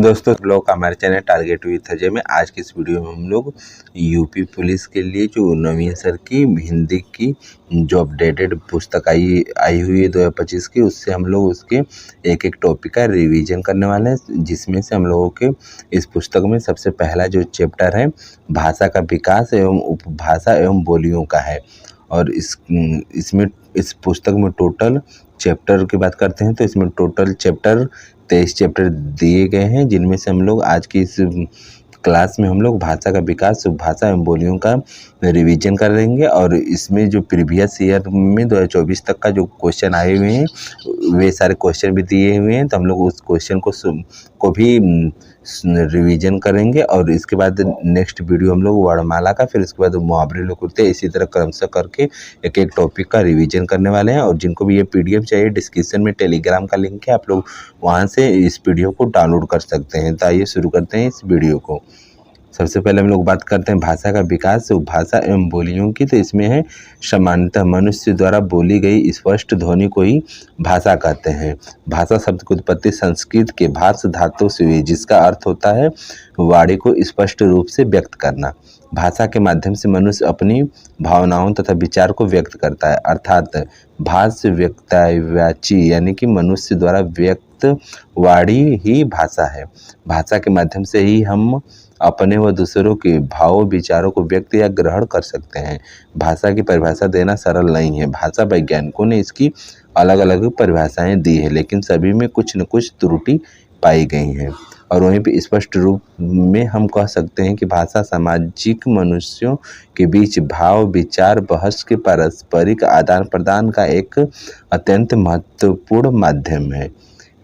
दोस्तों लोग हमारे चैनल टारगेट विद अजय में आज की इस वीडियो में हम लोग यूपी पुलिस के लिए जो नवीन सर की हिंदी की जो अपडेटेड पुस्तक आई हुई है 2025 की, उससे हम लोग उसके एक एक टॉपिक का रिवीजन करने वाले हैं, जिसमें से हम लोगों के इस पुस्तक में सबसे पहला जो चैप्टर है भाषा का विकास एवं उपभाषा एवं बोलियों का है। और इस पुस्तक में टोटल चैप्टर की बात करते हैं तो इसमें टोटल 23 चैप्टर दिए गए हैं, जिनमें से हम लोग आज की इस क्लास में हम लोग भाषा का विकास, उपभाषा एवं बोलियों का रिवीजन कर लेंगे। और इसमें जो प्रीवियस ईयर में 2024 तक का जो क्वेश्चन आए हुए हैं वे सारे क्वेश्चन भी दिए हुए हैं, तो हम लोग उस क्वेश्चन को भी रिवीजन करेंगे। और इसके बाद नेक्स्ट वीडियो हम लोग वर्णमाला का, फिर उसके बाद मुहावरे लोग करते हैं, इसी तरह क्रमशः करके एक एक टॉपिक का रिवीजन करने वाले हैं। और जिनको भी ये पीडीएफ चाहिए, डिस्क्रिप्शन में टेलीग्राम का लिंक है, आप लोग वहाँ से इस पीडीएफ को डाउनलोड कर सकते हैं। तो आइए शुरू करते हैं इस वीडियो को। सबसे पहले हम लोग बात करते हैं भाषा का विकास, उपभाषा एवं बोलियों की। तो इसमें है सामान्यतः मनुष्य द्वारा बोली गई स्पष्ट ध्वनि को ही भाषा कहते हैं। भाषा शब्द की उत्पत्ति संस्कृत के भाष धातु से हुई, जिसका अर्थ होता है वाणी को स्पष्ट रूप से व्यक्त करना। भाषा के माध्यम से मनुष्य अपनी भावनाओं तथा विचार को व्यक्त करता है, अर्थात भाष्य व्यक्तवाची यानी कि मनुष्य द्वारा व्यक्त वाणी ही भाषा है। भाषा के माध्यम से ही हम अपने व दूसरों के भावों विचारों को व्यक्त या ग्रहण कर सकते हैं। भाषा की परिभाषा देना सरल नहीं है। भाषा वैज्ञानिकों ने इसकी अलग अलग परिभाषाएं दी है, लेकिन सभी में कुछ न कुछ त्रुटि पाई गई हैं। और वहीं पे स्पष्ट रूप में हम कह सकते हैं कि भाषा सामाजिक मनुष्यों के बीच भाव विचार बहस के पारस्परिक आदान प्रदान का एक अत्यंत महत्वपूर्ण माध्यम है।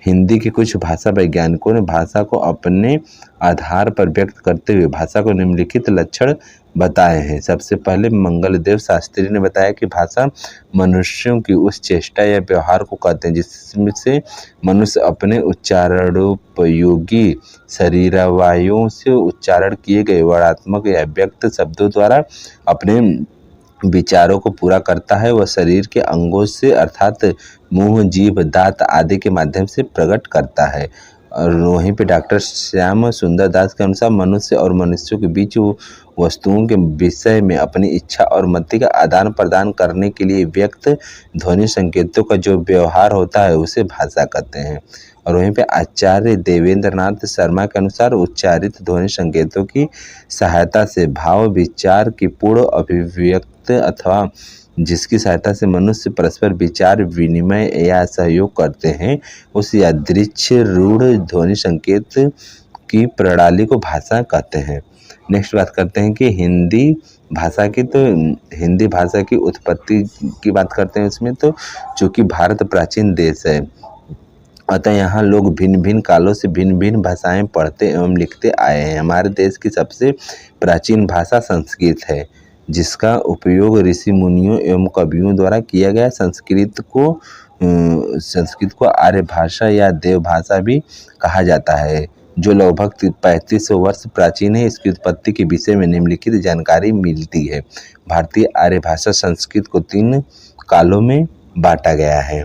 हिंदी के कुछ भाषा वैज्ञानिकों ने भाषा को अपने आधार पर व्यक्त करते हुए भाषा को निम्नलिखित लक्षण बताए हैं। सबसे पहले मंगलदेव शास्त्री ने बताया कि भाषा मनुष्यों की उस चेष्टा या व्यवहार को कहते हैं जिसमें से मनुष्य अपने उच्चारणोपयोगी शरीरावयवों से उच्चारण किए गए वर्णात्मक या व्यक्त शब्दों द्वारा अपने विचारों को पूरा करता है। वह शरीर के अंगों से अर्थात मुंह, जीभ, दांत आदि के माध्यम से प्रकट करता है। और वहीं पे डॉक्टर श्याम सुंदर दास के अनुसार मनुष्य और मनुष्यों के बीच वस्तुओं के विषय में अपनी इच्छा और मति का आदान प्रदान करने के लिए व्यक्त ध्वनि संकेतों का जो व्यवहार होता है उसे भाषा कहते हैं। और वहीं पे आचार्य देवेंद्र नाथ शर्मा के अनुसार उच्चारित ध्वनि संकेतों की सहायता से भाव विचार की पूर्ण अभिव्यक्त अथवा जिसकी सहायता से मनुष्य परस्पर विचार विनिमय या सहयोग करते हैं, उस यादृच्छ रूढ़ ध्वनि संकेत की प्रणाली को भाषा कहते हैं। नेक्स्ट बात करते हैं कि हिंदी भाषा की। तो हिंदी भाषा की उत्पत्ति की बात करते हैं इसमें, तो चूँकि भारत प्राचीन देश है, अतः यहाँ लोग भिन्न भिन्न कालों से भिन्न भिन्न भाषाएं पढ़ते एवं लिखते आए हैं। हमारे देश की सबसे प्राचीन भाषा संस्कृत है, जिसका उपयोग ऋषि मुनियों एवं कवियों द्वारा किया गया। संस्कृत को आर्य भाषा या देव भाषा भी कहा जाता है, जो लगभग 3500 वर्ष प्राचीन है। इसकी उत्पत्ति के विषय में निम्नलिखित जानकारी मिलती है। भारतीय आर्य भाषा संस्कृत को 3 कालों में बांटा गया है।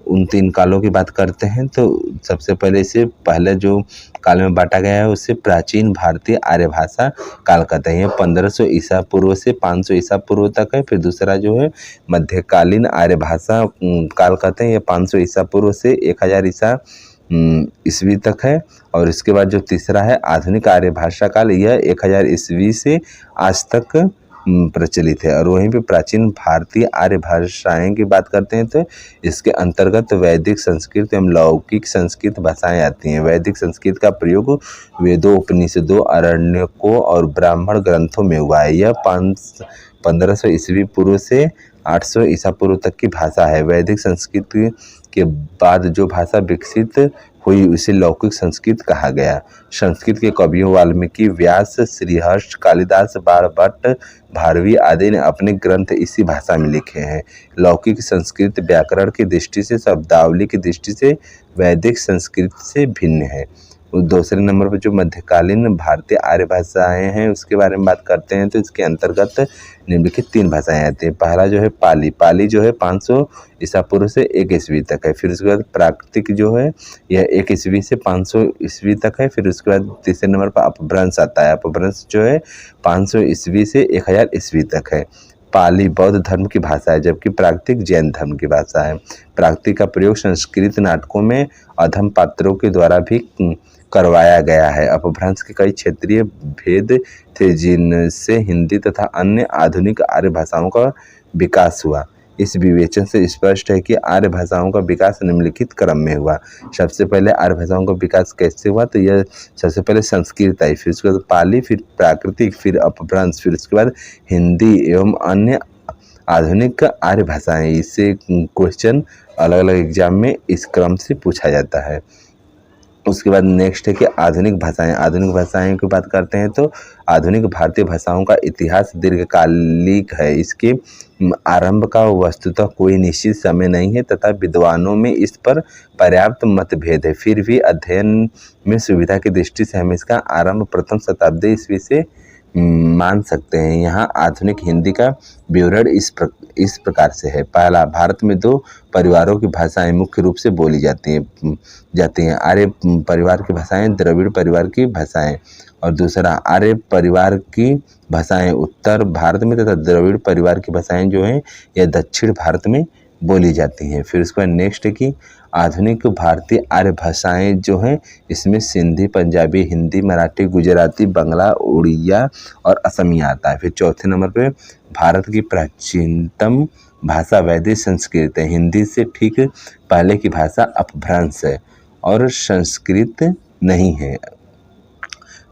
उन 3 कालों की बात करते हैं तो सबसे पहले से पहले जो काल में बांटा गया है उसे प्राचीन भारतीय आर्य भाषा काल कहते हैं। 1500 ईसा पूर्व से 500 ईसा पूर्व तक है। फिर दूसरा जो है मध्यकालीन आर्य भाषा काल कहते हैं, ये 500 ईसा पूर्व से 1000 ईस्वी तक है। और इसके बाद जो तीसरा है आधुनिक आर्य भाषा काल, यह 1000 ईस्वी से आज तक प्रचलित है। और वहीं पे प्राचीन भारतीय आर्य भाषाएं की बात करते हैं तो इसके अंतर्गत वैदिक संस्कृत एवं लौकिक संस्कृत भाषाएं आती हैं। वैदिक संस्कृत का प्रयोग वेदों, उपनिषदों, आरण्यकों और ब्राह्मण ग्रंथों में हुआ है। यह 1500 ईस्वी पूर्व से 800 ईसा पूर्व तक की भाषा है। वैदिक संस्कृत के बाद जो भाषा विकसित हुई उसे लौकिक संस्कृत कहा गया। संस्कृत के कवियों वाल्मीकि, व्यास, श्रीहर्ष, कालिदास, बाणभट्ट, भारवी आदि ने अपने ग्रंथ इसी भाषा में लिखे हैं। लौकिक संस्कृत व्याकरण की दृष्टि से, शब्दावली की दृष्टि से वैदिक संस्कृत से भिन्न है। दूसरे नंबर पर जो मध्यकालीन भारतीय आर्य भाषाएं हैं उसके बारे में बात करते हैं तो इसके अंतर्गत निम्नलिखित 3 भाषाएं आती हैं। पहला जो है पाली, पाली जो है 500 ईसा पूर्व से 1 ईस्वी तक है। फिर उसके बाद प्राकृतिक जो है यह 1 ईस्वी से 500 ईस्वी तक है। फिर उसके बाद तीसरे नंबर पर अपभ्रंश आता है। अपभ्रंश जो है 500 ईस्वी से 1000 ईस्वी तक है। पाली बौद्ध धर्म की भाषा है जबकि प्राकृतिक जैन धर्म की भाषा है। प्राकृतिक का प्रयोग संस्कृत नाटकों में अधम पात्रों के द्वारा भी करवाया गया है। अपभ्रंश के कई क्षेत्रीय भेद थे जिनसे हिंदी तथा अन्य आधुनिक आर्य भाषाओं का विकास हुआ। इस विवेचन से स्पष्ट है कि आर्य भाषाओं का विकास निम्नलिखित क्रम में हुआ। सबसे पहले आर्य भाषाओं का विकास कैसे हुआ तो यह सबसे पहले संस्कृत आई, फिर उसके बाद पाली, फिर प्राकृतिक, फिर अपभ्रंश, फिर उसके बाद हिंदी एवं अन्य आधुनिक आर्य भाषाएं। इससे क्वेश्चन अलग अलग एग्जाम में इस क्रम से पूछा जाता है। उसके बाद नेक्स्ट है कि आधुनिक भाषाएं। आधुनिक भाषाएं की बात करते हैं तो आधुनिक भारतीय भाषाओं का इतिहास दीर्घकालिक है। इसके आरंभ का वस्तुतः कोई निश्चित समय नहीं है तथा विद्वानों में इस पर पर्याप्त मतभेद है। फिर भी अध्ययन में सुविधा की दृष्टि से हम इसका आरंभ प्रथम शताब्दी ईस्वी से मान सकते हैं। यहाँ आधुनिक हिंदी का विवरण इस प्रकार से है। पहला, भारत में 2 परिवारों की भाषाएं मुख्य रूप से बोली जाती हैं। आर्य परिवार की भाषाएं, द्रविड़ परिवार की भाषाएं। और दूसरा, आर्य परिवार की भाषाएं उत्तर भारत में तथा द्रविड़ परिवार की भाषाएं जो हैं यह दक्षिण भारत में बोली जाती हैं। फिर उसके बाद नेक्स्ट है कि आधुनिक भारतीय आर्य भाषाएं जो हैं इसमें सिंधी, पंजाबी, हिंदी, मराठी, गुजराती, बंगला, उड़िया और असमिया आता है। फिर चौथे नंबर पे भारत की प्राचीनतम भाषा वैदिक संस्कृत है। हिंदी से ठीक पहले की भाषा अपभ्रंश है और संस्कृत नहीं है।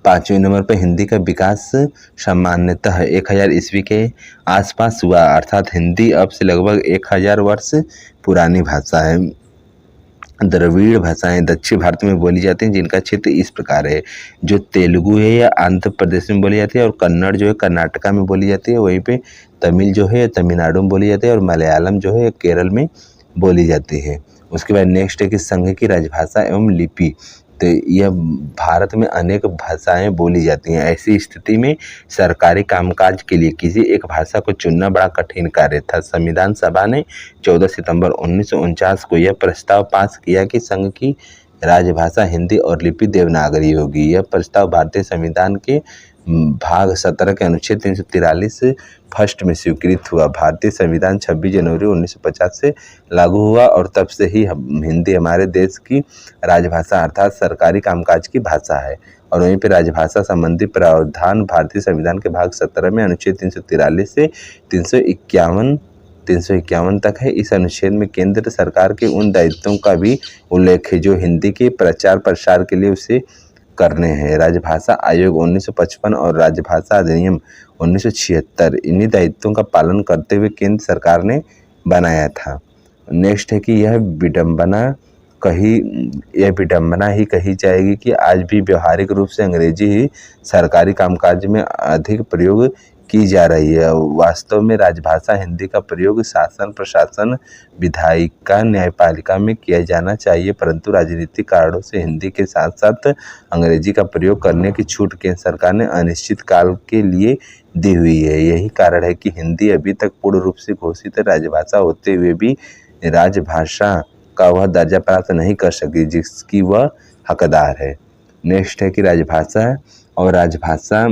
5वें नंबर पर हिंदी का विकास सामान्यतः 1000 ईस्वी के आसपास हुआ, अर्थात हिंदी अब से लगभग 1000 वर्ष पुरानी भाषा है। द्रविड़ भाषाएं दक्षिण भारत में बोली जाती हैं जिनका क्षेत्र इस प्रकार है। जो तेलुगु है या आंध्र प्रदेश में बोली जाती है और कन्नड़ जो है कर्नाटका में बोली जाती है। वहीं पे तमिल जो है तमिलनाडु में बोली जाती है और मलयालम जो है केरल में बोली जाती है। उसके बाद नेक्स्ट है कि संघ की राजभाषा एवं लिपि, तो यह भारत में अनेक भाषाएं बोली जाती हैं। ऐसी स्थिति में सरकारी कामकाज के लिए किसी एक भाषा को चुनना बड़ा कठिन कार्य था। संविधान सभा ने 14 सितंबर 1949 को यह प्रस्ताव पास किया कि संघ की राजभाषा हिंदी और लिपि देवनागरी होगी। यह प्रस्ताव भारतीय संविधान के भाग 17 के अनुच्छेद 343 फर्स्ट में स्वीकृत हुआ। भारतीय संविधान 26 जनवरी 1950 से लागू हुआ और तब से ही हिंदी हमारे देश की राजभाषा अर्थात सरकारी कामकाज की भाषा है। और वहीं पर राजभाषा संबंधी प्रावधान भारतीय संविधान के भाग 17 में अनुच्छेद 343 से 351 तक है। इस अनुच्छेद में केंद्र सरकार के उन दायित्वों का भी उल्लेख है जो हिंदी के प्रचार प्रसार के लिए उसे करने हैं। राजभाषा आयोग 1955 और राजभाषा अधिनियम 1976 इन्हीं दायित्वों का पालन करते हुए केंद्र सरकार ने बनाया था। नेक्स्ट है कि यह विडंबना ही कही जाएगी कि आज भी व्यवहारिक रूप से अंग्रेजी ही सरकारी कामकाज में अधिक प्रयोग की जा रही है। वास्तव में राजभाषा हिंदी का प्रयोग शासन, प्रशासन, विधायिका, न्यायपालिका में किया जाना चाहिए, परंतु राजनीतिक कारणों से हिंदी के साथ साथ अंग्रेजी का प्रयोग करने की छूट केंद्र सरकार ने अनिश्चित काल के लिए दी हुई है। यही कारण है कि हिंदी अभी तक पूर्ण रूप से घोषित राजभाषा होते हुए भी राजभाषा का वह दर्जा प्राप्त नहीं कर सकी जिसकी वह हकदार है। नेक्स्ट है कि राजभाषा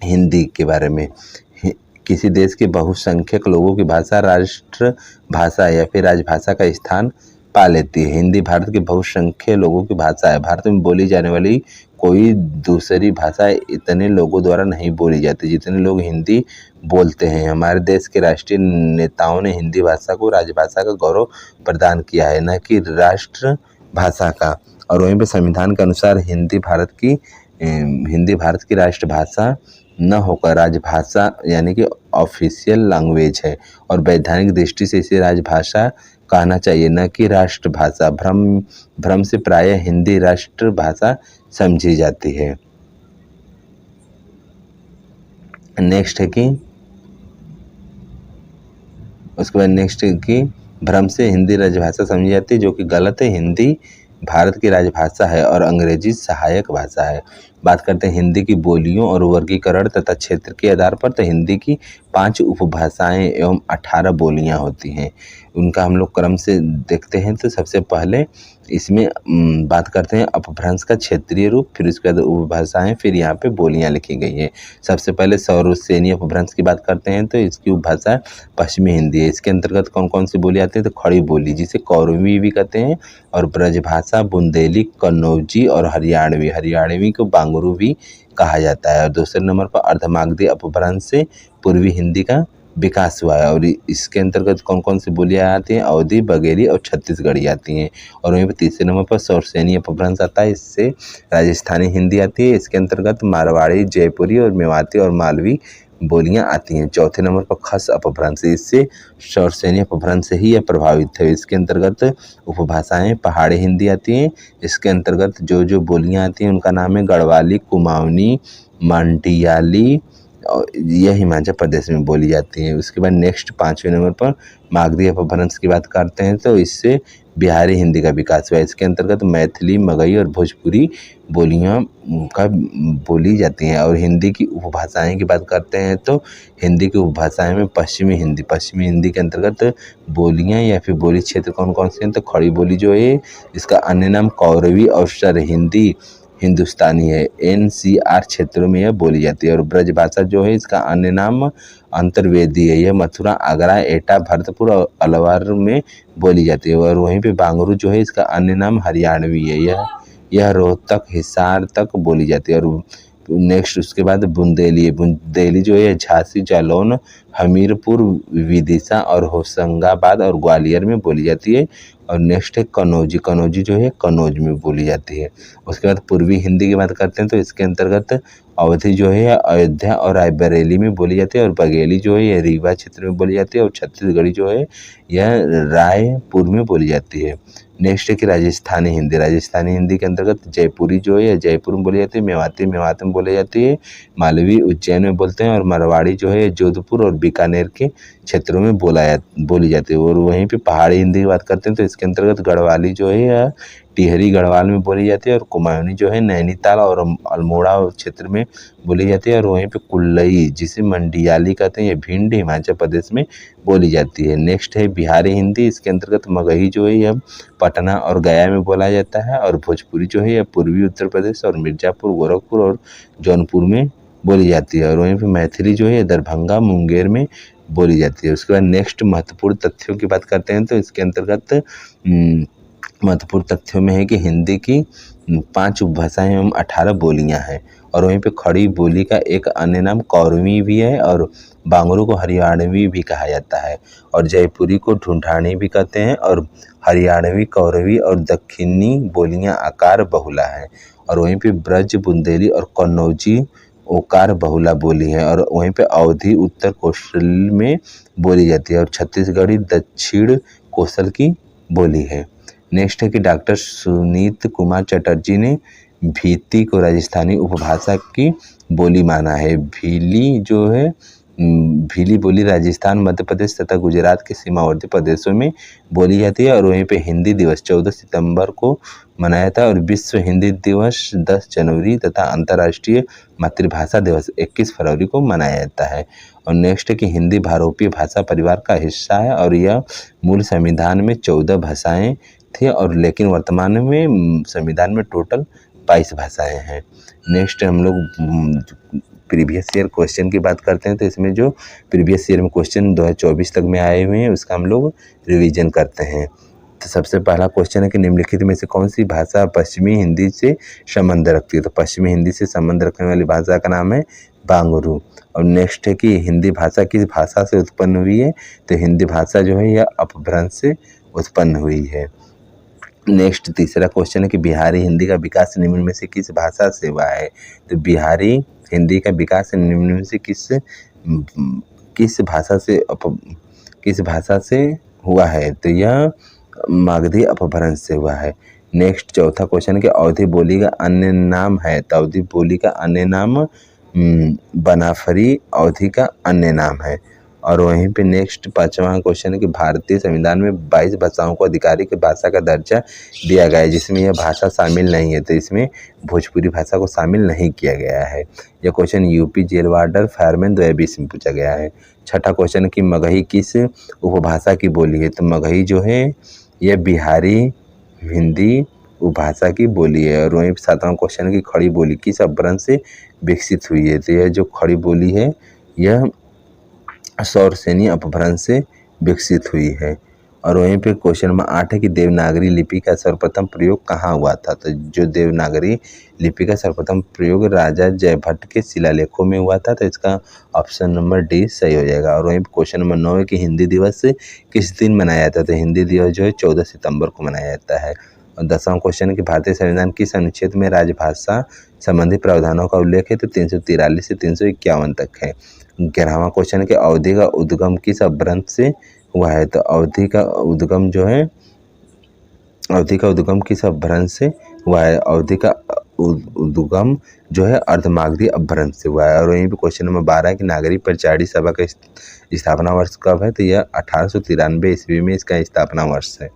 हिंदी के बारे में, किसी देश के बहुसंख्यक लोगों की भाषा राष्ट्र भाषा या फिर राजभाषा का स्थान पा लेती है। हिंदी भारत के बहुसंख्यक लोगों की भाषा है। भारत में बोली जाने वाली कोई दूसरी भाषा इतने लोगों द्वारा नहीं बोली जाती जितने लोग हिंदी बोलते हैं। हमारे देश के राष्ट्रीय नेताओं ने हिंदी भाषा को राजभाषा का गौरव प्रदान किया है, न कि राष्ट्र भाषा का। और वहीं पर संविधान के अनुसार हिंदी भारत की राष्ट्रभाषा न होकर राजभाषा यानी कि ऑफिशियल लैंग्वेज है और वैधानिक दृष्टि से इसे राजभाषा कहना चाहिए, न कि राष्ट्रभाषा। भ्रम से प्रायः हिंदी राष्ट्रभाषा समझी जाती है। नेक्स्ट है कि भ्रम से हिंदी राजभाषा समझी जाती है जो कि गलत है। हिंदी भारत की राजभाषा है और अंग्रेजी सहायक भाषा है। बात करते हैं हिंदी की बोलियों और वर्गीकरण तथा क्षेत्र के आधार पर, तो हिंदी की 5 उपभाषाएं एवं 18 बोलियां होती हैं। उनका हम लोग क्रम से देखते हैं। तो सबसे पहले इसमें बात करते हैं अपभ्रंश का क्षेत्रीय रूप, फिर उसके बाद उपभाषाएं, फिर यहाँ पे बोलियां लिखी गई है। सबसे पहले सौरसेनी अपभ्रंश की बात करते हैं, तो इसकी उपभाषा पश्चिमी हिंदी है। इसके अंतर्गत कौन कौन सी बोली आती है, तो खड़ी बोली जिसे कौरवी भी कहते हैं, और ब्रजभाषा, बुंदेली, कन्नौजी और हरियाणवी, हरियाणवी को बांगरू भी कहा जाता है। और दूसरे नंबर पर अर्धमागधी अपभ्रंश से पूर्वी हिंदी का विकास हुआ है, और इसके अंतर्गत कौन कौन सी बोलियां आती हैं, अवधी, बघेली और छत्तीसगढ़ी आती हैं। और वहीं पर तीसरे नंबर पर सौरसेनी अपभ्रंश आता है, इससे राजस्थानी हिंदी आती है। इसके अंतर्गत मारवाड़ी, जयपुरी और मेवाती और मालवी बोलियां आती हैं। चौथे नंबर पर खस अपभ्रंश, इससे सौरसेनी अपभ्रंश से ही यह प्रभावित है। इसके अंतर्गत उपभाषाएं पहाड़ी हिंदी आती हैं। इसके अंतर्गत जो जो बोलियां आती हैं उनका नाम है गढ़वाली, कुमाऊनी, मंडियाली, और यह हिमाचल प्रदेश में बोली जाती है। उसके बाद नेक्स्ट 5वें नंबर पर मागधी अपभ्रंश की बात करते हैं, तो इससे बिहारी हिंदी का विकास हुआ है। इसके अंतर्गत मैथिली, मगही और भोजपुरी बोलियां का बोली जाती हैं। और हिंदी की उपभाषाएं की बात करते हैं, तो हिंदी की उपभाषाएं में पश्चिमी हिंदी के अंतर्गत बोलियां या फिर बोली क्षेत्र कौन कौन से हैं, तो खड़ी बोली जो है इसका अन्य नाम कौरवी और सर हिंदी हिंदुस्तानी है। NCR क्षेत्रों में यह बोली जाती है। और ब्रजभाषा जो है इसका अन्य नाम अंतर्वेदी है। यह मथुरा, आगरा, एटा, भरतपुर और अलवर में बोली जाती है। और वहीं पे बांगरू जो है इसका अन्य नाम हरियाणवी है। यह रोहतक, हिसार तक बोली जाती है। और नेक्स्ट उसके बाद बुंदेली जो है झांसी, जालौन, हमीरपुर, विदिशा और होशंगाबाद और ग्वालियर में बोली जाती है। और नेक्स्ट है कन्नौजी जो है कन्नौज में बोली जाती है। उसके बाद पूर्वी हिंदी की बात करते हैं, तो इसके अंतर्गत अवधी जो है अयोध्या और रायबरेली में बोली जाती है। और बघेली जो है यह रीवा क्षेत्र में बोली जाती है। और छत्तीसगढ़ी जो है यह रायपुर में बोली जाती है। नेक्स्ट है कि राजस्थानी हिंदी के अंतर्गत जयपुरी जो है जयपुर में बोली जाती है, मेवाती में बोली जाती है, मालवी उज्जैन में बोलते हैं, और मारवाड़ी जो है जोधपुर और बीकानेर के क्षेत्रों में बोली जाती है। और वहीं पे पहाड़ी हिंदी की बात करते हैं, तो इसके अंतर्गत गढ़वाली जो है यह टिहरी गढ़वाल में बोली जाती है। और कुमाऊनी जो है नैनीताल और अल्मोड़ा क्षेत्र में बोली जाती है। और वहीं पे कुल्लई जिसे मंडियाली कहते हैं, ये भिंड हिमाचल प्रदेश में बोली जाती है। नेक्स्ट है बिहारी हिंदी, इसके अंतर्गत मगही जो है यह पटना और गया में बोला जाता है। और भोजपुरी जो है यह पूर्वी उत्तर प्रदेश और मिर्जापुर, गोरखपुर और जौनपुर में बोली जाती है। और वहीं पे मैथिली जो है दरभंगा, मुंगेर में बोली जाती है। उसके बाद नेक्स्ट महत्वपूर्ण तथ्यों की बात करते हैं, तो इसके अंतर्गत महत्वपूर्ण तथ्यों में है कि हिंदी की 5 उपभाषाएं एवं 18 बोलियां हैं। और वहीं पे खड़ी बोली का एक अन्य नाम कौरवी भी है। और बांगरू को हरियाणवी भी कहा जाता है। और जयपुरी को ढूंढानी भी कहते हैं। और हरियाणवी, कौरवी और दक्षिणी बोलियां आकार बहुला है। और वहीं पे ब्रज, बुंदेली और कन्नौजी ओकार बहुला बोली है। और वहीं पे अवधी उत्तर कौशल में बोली जाती है। और छत्तीसगढ़ी दक्षिण कौशल की बोली है। नेक्स्ट है कि डॉक्टर सुनीत कुमार चटर्जी ने भीती को राजस्थानी उपभाषा की बोली माना है। भीली जो है भीली बोली राजस्थान, मध्य प्रदेश तथा गुजरात के सीमावर्ती प्रदेशों में बोली जाती है। और वहीं पे हिंदी दिवस 14 सितंबर को मनाया था। और विश्व हिंदी दिवस 10 जनवरी तथा अंतर्राष्ट्रीय मातृभाषा दिवस 21 फरवरी को मनाया जाता है। और नेक्स्ट है कि हिंदी भारोपीय भाषा परिवार का हिस्सा है। और यह मूल संविधान में 14 भाषाएं थी, और लेकिन वर्तमान में संविधान में टोटल 22 भाषाएं हैं। नेक्स्ट हम लोग प्रीवियस ईयर क्वेश्चन की बात करते हैं, तो इसमें जो प्रीवियस ईयर में क्वेश्चन 2024 तक में आए हुए हैं उसका हम लोग रिवीजन करते हैं। तो सबसे पहला क्वेश्चन है कि निम्नलिखित में से कौन सी भाषा पश्चिमी हिंदी से संबंध रखती है। तो पश्चिमी हिंदी से संबंध रखने वाली भाषा का नाम है बांगरू। और नेक्स्ट है कि हिंदी भाषा किस भाषा से उत्पन्न हुई है। तो हिंदी भाषा जो है यह अपभ्रंश से उत्पन्न हुई है। नेक्स्ट तीसरा क्वेश्चन है कि बिहारी हिंदी का विकास निम्न में से किस भाषा से हुआ है। तो बिहारी हिंदी का विकास निम्न में से किस भाषा से हुआ है। तो यह मागधी अपभ्रंश से हुआ है। नेक्स्ट चौथा क्वेश्चन है कि अवधी बोली का अन्य नाम है। तो अवधी बोली का अन्य नाम बनाफरी अवधी का अन्य नाम है। और वहीं पे नेक्स्ट 5वां क्वेश्चन है कि भारतीय संविधान में 22 भाषाओं को आधिकारिक भाषा का दर्जा दिया गया है, जिसमें यह भाषा शामिल नहीं है, तो इसमें भोजपुरी भाषा को शामिल नहीं किया गया है। यह question UP jail warder fireman 2020 में पूछा गया है। छठा क्वेश्चन कि मगही किस उपभाषा की बोली है, तो मगही जो है यह बिहारी हिंदी उपभाषा की बोली है। और वहीं 7वां क्वेश्चन की खड़ी बोली किस अपभ्रंश से विकसित हुई है, तो यह जो खड़ी बोली है यह सौरसेनी अपभ्रंश से विकसित हुई है। और वहीं पे क्वेश्चन नंबर 8 है कि देवनागरी लिपि का सर्वप्रथम प्रयोग कहाँ हुआ था, तो जो देवनागरी लिपि का सर्वप्रथम प्रयोग राजा जयभट्ट के शिलालेखों में हुआ था, तो इसका ऑप्शन नंबर डी सही हो जाएगा। और वहीं क्वेश्चन नंबर 9 है कि हिंदी दिवस किस दिन मनाया जाता है, तो हिंदी दिवस जो है 14 सितंबर को मनाया जाता है। और 10वां क्वेश्चन है कि भारतीय संविधान किस अनुच्छेद में राजभाषा संबंधी प्रावधानों का उल्लेख है, तो 343 से 351 तक है। 11वां क्वेश्चन है कि अवधि का उद्गम किस अपभ्रंश से हुआ है, तो अवधि का उद्गम जो है अवधि का उद्गम किस अपभ्रंश से हुआ है, अवधि का उद्गम जो है अर्धमागधी अपभ्रंश से हुआ है। और वहीं पे क्वेश्चन नंबर 12 है कि नागरिक परिचारी सभा का स्थापना वर्ष कब है, तो यह 1893 ईस्वी में इसका स्थापना वर्ष है।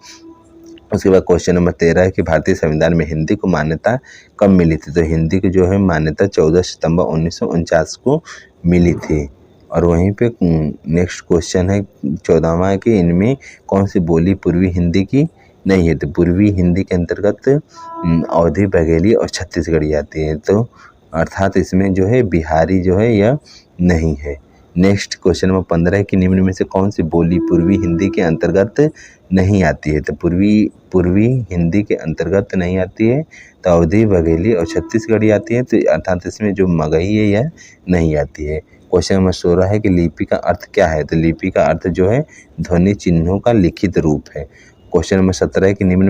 उसके बाद क्वेश्चन नंबर 13 है कि भारतीय संविधान में हिंदी को मान्यता कब मिली थी, तो हिंदी की जो है मान्यता 14 सितंबर 1949 को मिली थी। और वहीं पे नेक्स्ट क्वेश्चन है 14वां है कि इनमें कौन सी बोली पूर्वी हिंदी की नहीं है, तो पूर्वी हिंदी के अंतर्गत अवधी, बघेली और छत्तीसगढ़ी आती है, तो अर्थात इसमें जो है बिहारी जो है यह नहीं है। नेक्स्ट क्वेश्चन नंबर 15 है कि निम्न में से कौन सी बोली पूर्वी हिंदी के अंतर्गत नहीं आती है, तो पूर्वी हिंदी के अंतर्गत नहीं आती है, तो अवधी, बघेली और छत्तीसगढ़ी आती है, तो अर्थात इसमें जो मगही है यह नहीं आती है। क्वेश्चन नंबर 16 है कि लिपि का अर्थ क्या है, तो लिपि का अर्थ जो है ध्वनि चिन्हों का लिखित रूप है। क्वेश्चन नंबर 17 है कि निम्न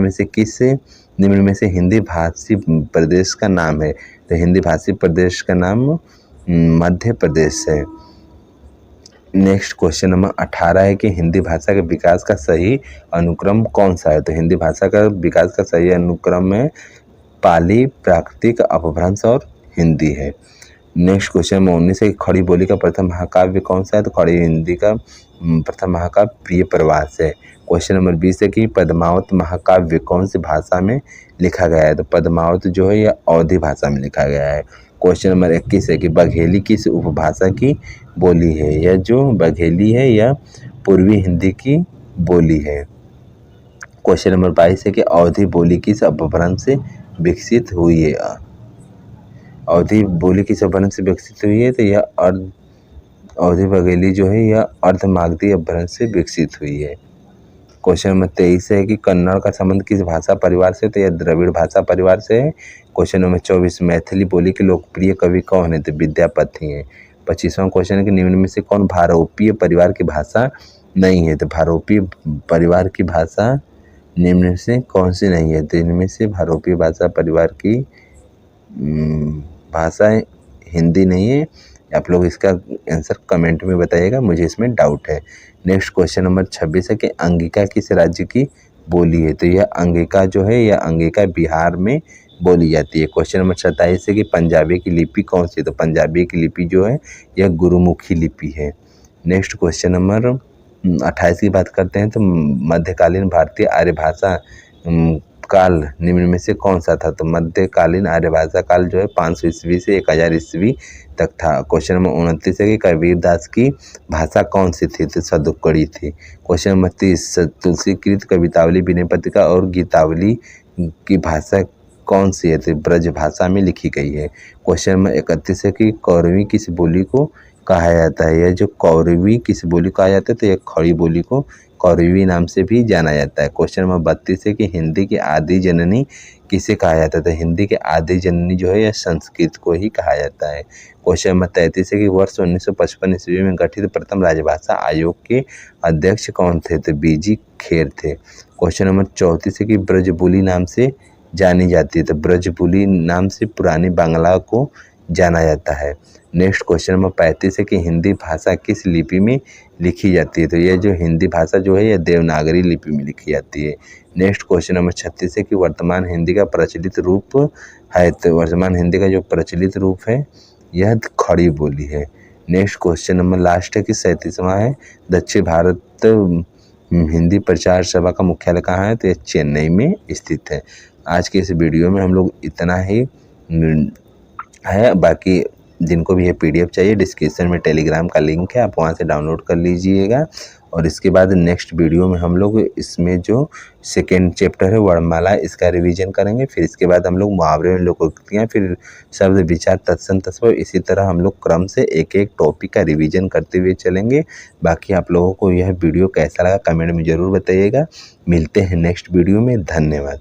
में से हिंदी भाषी प्रदेश का नाम है, तो हिंदी भाषी प्रदेश का नाम मध्य प्रदेश है। नेक्स्ट क्वेश्चन नंबर 18 है कि हिंदी भाषा के विकास का सही अनुक्रम कौन सा है, तो हिंदी भाषा का विकास का सही अनुक्रम है पाली, प्राकृतिक, अपभ्रंश और हिंदी है। नेक्स्ट क्वेश्चन नंबर 19 है कि खड़ी बोली का प्रथम महाकाव्य कौन सा है, तो खड़ी हिंदी का प्रथम महाकाव्य प्रिय प्रवास है। क्वेश्चन नंबर 20 है कि पद्मावत महाकाव्य कौन सी भाषा में लिखा गया है, तो पद्मावत जो है यह अवधी भाषा में लिखा गया है। क्वेश्चन नंबर 21 है कि बघेली किस उपभाषा की बोली है, यह जो बघेली है यह पूर्वी हिंदी की बोली है। क्वेश्चन नंबर 22 है कि अवधी बोली किस अपभ्रंश से विकसित हुई है, अवधी बोली किस अपभ्रंश से विकसित हुई है, तो यह अवधी बघेली जो है यह अर्धमागधी अपभ्रंश से विकसित हुई है। क्वेश्चन नंबर 23 है कि कन्नड़ का संबंध किस भाषा परिवार से, तो यह द्रविड़ भाषा परिवार से है। क्वेश्चन नंबर 24 मैथिली बोली के लोकप्रिय कवि कौन है, तो विद्यापति हैं। 25वां क्वेश्चन है कि निम्न में से कौन भारोपीय परिवार की भाषा नहीं है, तो भारोपीय परिवार की भाषा निम्न से कौन सी नहीं है, तो इनमें से भारोपीय भाषा परिवार की भाषा हिंदी नहीं है। आप लोग इसका आंसर कमेंट में बताइएगा, मुझे इसमें डाउट है। नेक्स्ट क्वेश्चन नंबर 26 है कि अंगिका किस राज्य की बोली है, तो यह अंगिका जो है यह अंगिका बिहार में बोली जाती है। क्वेश्चन नंबर 27 है कि पंजाबी की लिपि कौन सी है, तो पंजाबी की लिपि जो है यह गुरुमुखी लिपि है। नेक्स्ट क्वेश्चन नंबर 28 की बात करते हैं, तो मध्यकालीन भारतीय आर्य भाषा काल निम्न में से कौन सा था, तो मध्यकालीन आर्य भाषा काल जो है 500 ईस्वी से 1000 ईस्वी तक था। क्वेश्चन नंबर 29 है कि कबीरदास की भाषा कौन सी थी, तो सदुक्कड़ी थी। क्वेश्चन नंबर 30 तुलसीकृत कवितावली, विनय पत्रिका और गीतावली की भाषा कौन सी है, तो ब्रज भाषा में लिखी गई है। क्वेश्चन नंबर 31 है कि कौरवी किस बोली को कहा जाता है, यह जो कौरवी किस बोली को कहा जाता है, तो यह खड़ी बोली को कौरवी नाम से भी जाना जाता है। क्वेश्चन नंबर 32 है कि हिंदी की आदि जननी किसे कहा जाता है, तो हिंदी के आदि जननी जो है यह संस्कृत को ही कहा जाता है। क्वेश्चन नंबर 33 है कि वर्ष 1955 ईस्वी में गठित प्रथम राजभाषा आयोग के अध्यक्ष कौन थे, तो बीजी खेर थे। क्वेश्चन नंबर 34 है कि ब्रजबुली नाम से जानी जाती है, तो ब्रजबुली नाम से पुरानी बांग्ला को जाना जाता है। नेक्स्ट क्वेश्चन नंबर 35 है कि हिंदी भाषा किस लिपि में लिखी जाती है, तो यह जो हिंदी भाषा जो है यह देवनागरी लिपि में लिखी जाती है। नेक्स्ट क्वेश्चन नंबर 36 है कि वर्तमान हिंदी का प्रचलित रूप है, तो वर्तमान हिंदी का जो प्रचलित रूप है यह खड़ी बोली है। नेक्स्ट क्वेश्चन नंबर लास्ट है कि 37वां है, दक्षिण भारत हिंदी प्रचार सभा का मुख्यालय कहाँ है? तो ये चेन्नई में स्थित है। आज के इस वीडियो में हम लोग इतना ही है। बाकी जिनको भी ये पीडीएफ चाहिए, डिस्क्रिप्शन में टेलीग्राम का लिंक है, आप वहाँ से डाउनलोड कर लीजिएगा। और इसके बाद नेक्स्ट वीडियो में हम लोग इसमें जो सेकेंड चैप्टर है वर्णमाला, इसका रिवीजन करेंगे। फिर इसके बाद हम लोग मुहावरे में लोकोक्तियाँ, फिर शब्द विचार, तत्सम तत्सम, इसी तरह हम लोग क्रम से एक एक टॉपिक का रिवीजन करते हुए चलेंगे। बाकी आप लोगों को यह वीडियो कैसा लगा कमेंट में ज़रूर बताइएगा। मिलते हैं नेक्स्ट वीडियो में। धन्यवाद।